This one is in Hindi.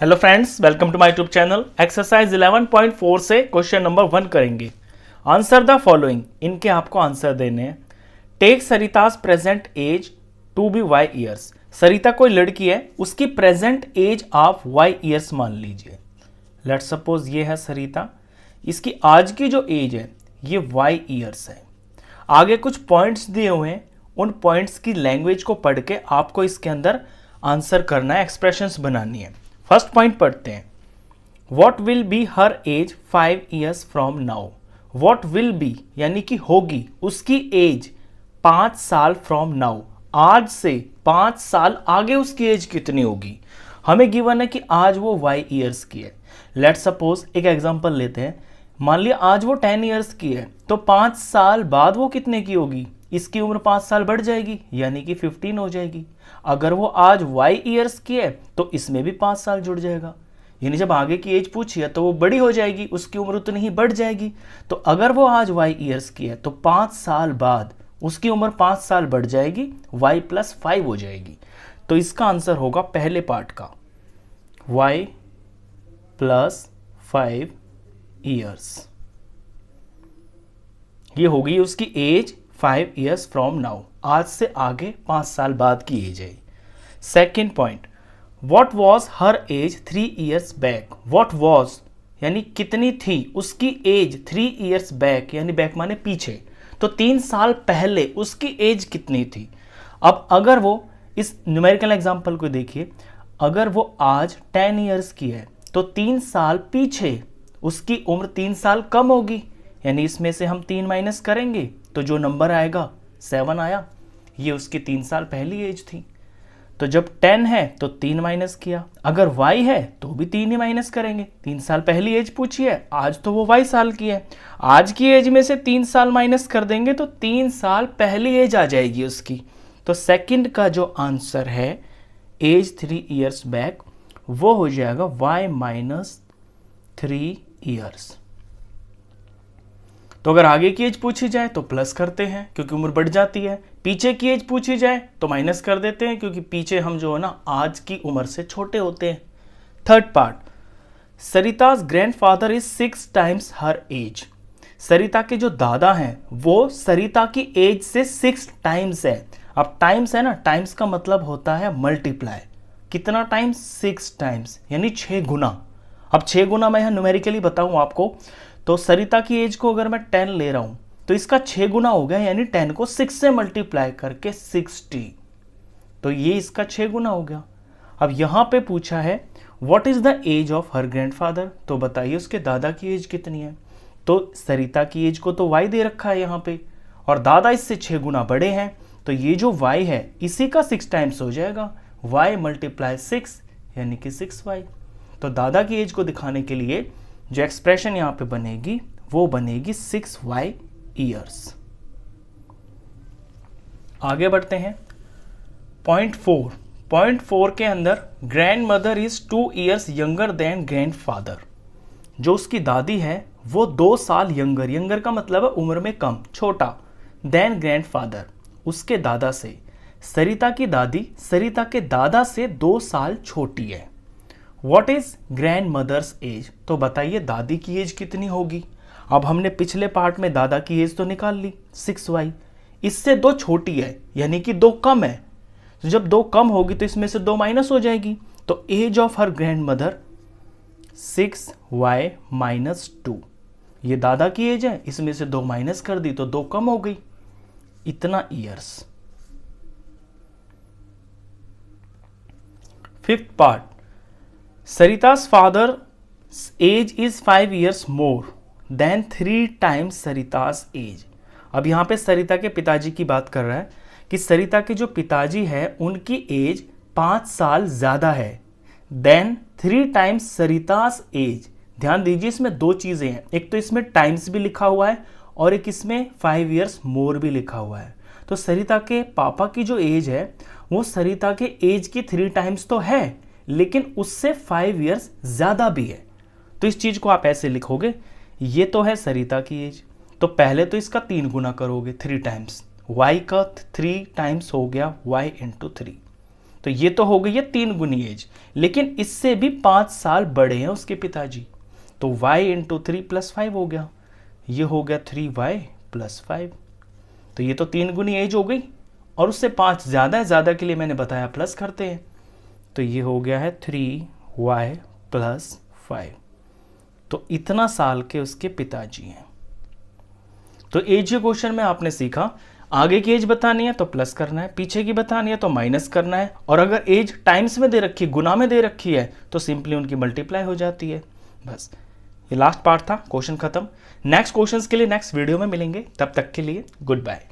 Hello friends, welcome to my YouTube channel. Exercise 11.4 से क्वेश्चन नंबर 1 करेंगे। आंसर द फॉलोइंग, इनके आपको आंसर देने हैं। Take Sarita's present age to be Y years. Sarita कोई लड़की है, उसकी प्रेजेंट एज आप वाई ईयर्स मान लीजिए। लेट्स सपोज ये है सरिता, इसकी आज की जो एज है ये वाई ईयर्स है। आगे कुछ पॉइंट्स दिए हुए हैं, उन पॉइंट्स की लैंग्वेज को पढ़ के आपको इसके अंदर आंसर करना है, एक्सप्रेशंस बनानी है। फर्स्ट पॉइंट पढ़ते हैं। What will be her age 5 years from now. What will be यानी कि होगी उसकी एज 5 साल फ्रॉम नाउ, आज से 5 साल आगे उसकी एज कितनी होगी। हमें गिवन है कि आज वो वाई ईयर्स की है। लेट सपोज एक एग्जांपल लेते हैं, मान लिया आज वो 10 ईयर्स की है, तो 5 साल बाद वो कितने की होगी, इसकी उम्र 5 साल बढ़ जाएगी यानी कि 15 हो जाएगी। अगर वो आज वाई ईयर्स की है तो इसमें भी 5 साल जुड़ जाएगा, यानी जब आगे की एज पूछी है तो वो बड़ी हो जाएगी, उसकी उम्र उतनी ही बढ़ जाएगी। तो अगर वो आज वाई ईयर्स की है तो 5 साल बाद उसकी उम्र 5 साल बढ़ जाएगी, y + 5 हो जाएगी। तो इसका आंसर होगा पहले पार्ट का y + 5 ईयर्स। ये होगी उसकी एज 5 ईयर्स फ्रॉम नाउ, आज से आगे 5 साल बाद की एज है। Second point, what was her age 3 years back. What was यानी कितनी थी उसकी एज 3 ईयर्स बैक, यानी बैक माने पीछे, तो 3 साल पहले उसकी एज कितनी थी। अब अगर वो इस न्यूमेरिकल एग्जांपल को देखिए, अगर वो आज 10 ईयर्स की है तो 3 साल पीछे उसकी उम्र 3 साल कम होगी, यानी इसमें से हम 3 माइनस करेंगे तो जो नंबर आएगा 7 आया। ये उसकी 3 साल पहली एज थी। तो जब 10 है तो 3 माइनस किया, अगर y है तो भी 3 ही माइनस करेंगे, 3 साल पहली एज पूछी है, आज तो वो y साल की है, आज की एज में से 3 साल माइनस कर देंगे तो 3 साल पहली एज आ जाएगी उसकी। तो सेकंड का जो आंसर है एज 3 ईयर्स बैक, वो हो जाएगा y - 3 ईयर्स। तो अगर आगे की एज पूछी जाए तो प्लस करते हैं क्योंकि उम्र बढ़ जाती है, पीछे की एज पूछी जाए तो माइनस कर देते हैं क्योंकि पीछे हम जो है ना आज की उम्र से छोटे होते हैं। Third part, Sarita's grandfather is 6 times her age. Sarita के जो दादा हैं वो सरिता की एज से 6 टाइम्स है। अब टाइम्स है ना, टाइम्स का मतलब होता है मल्टीप्लाई। कितना टाइम्स, 6 टाइम्स यानी 6 गुना। अब 6 गुना मैं यहाँ न्यूमेरिकली बताऊं आपको, तो सरिता की एज को अगर मैं 10 ले रहा हूं तो इसका 6 गुना हो गया, यानी 10 को 6 से मल्टीप्लाई करके 60, तो ये इसका 6 गुना हो गया। अब यहां पे पूछा है what is the age of her grandfather, तो बताइए उसके दादा की एज कितनी है। तो सरिता की एज को तो y दे रखा है यहाँ पे, और दादा इससे 6 गुना बड़े हैं, तो ये जो y है इसी का 6 टाइम्स हो जाएगा, y × 6 यानी कि 6y। तो दादा की एज को दिखाने के लिए जो एक्सप्रेशन यहां पे बनेगी वो बनेगी 6y ईयर्स। आगे बढ़ते हैं। पॉइंट 4 के अंदर grand mother is 2 years younger than grandfather. जो उसकी दादी है वो 2 साल यंगर का मतलब है उम्र में कम, छोटा, देन ग्रैंडफादर उसके दादा से। सरिता की दादी सरिता के दादा से 2 साल छोटी है। What is grandmother's age, तो बताइए दादी की एज कितनी होगी। अब हमने पिछले पार्ट में दादा की एज तो निकाल ली 6y, इससे 2 छोटी है यानी कि 2 कम है, तो जब 2 कम होगी तो इसमें से 2 माइनस हो जाएगी, तो age of her grandmother 6y - 2। ये दादा की एज है, इसमें से 2 माइनस कर दी तो 2 कम हो गई, इतना years. Fifth part, Sarita's father's age is 5 years more than 3 times Sarita's age। अब यहाँ पे सरिता के पिताजी की बात कर रहा है कि सरिता के जो पिताजी है उनकी एज 5 साल ज़्यादा है देन 3 टाइम्स सरिता's age। ध्यान दीजिए इसमें 2 चीज़ें हैं, एक तो इसमें टाइम्स भी लिखा हुआ है और एक इसमें 5 years more भी लिखा हुआ है। तो सरिता के पापा की जो एज है वो सरिता के एज की 3 टाइम्स तो है, लेकिन उससे 5 ईयर्स ज्यादा भी है। तो इस चीज को आप ऐसे लिखोगे, ये तो है सरिता की एज, तो पहले तो इसका 3 गुना करोगे 3 टाइम्स, y का 3 टाइम्स हो गया y × 3, तो ये तो हो गई है 3 गुनी एज, लेकिन इससे भी 5 साल बड़े हैं उसके पिताजी, तो y इंटू 3 + 5 हो गया, ये हो गया 3y + 5। तो ये तो 3 गुनी एज हो गई, और उससे 5 ज़्यादा है, ज़्यादा के लिए मैंने बताया प्लस करते हैं, तो ये हो गया है 3y + 5। तो इतना साल के उसके पिताजी हैं। तो एज के क्वेश्चन में आपने सीखा, आगे की एज बतानी है तो प्लस करना है, पीछे की बतानी है तो माइनस करना है, और अगर एज टाइम्स में दे रखी है, गुना में दे रखी है, तो सिंपली उनकी मल्टीप्लाई हो जाती है। बस ये लास्ट पार्ट था, क्वेश्चन खत्म। नेक्स्ट क्वेश्चंस के लिए नेक्स्ट वीडियो में मिलेंगे, तब तक के लिए गुड बाय।